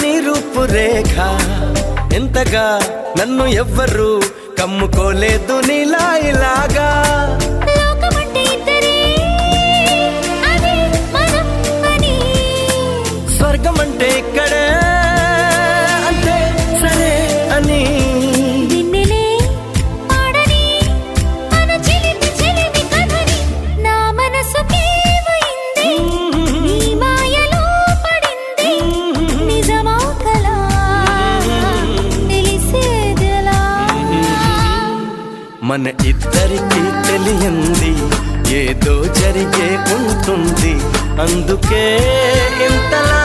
నీ రూపురేఖ ఎంతగా నన్ను ఎవ్వరు కమ్ముకోలేదు నీలా ఇలాగా స్వర్గం అంటే ఇక్కడే అంటే సరే అని మన ఇద్దరికి తెలియంది ఏదో జరిగే ఉంటుంది అందుకే ఇంతలా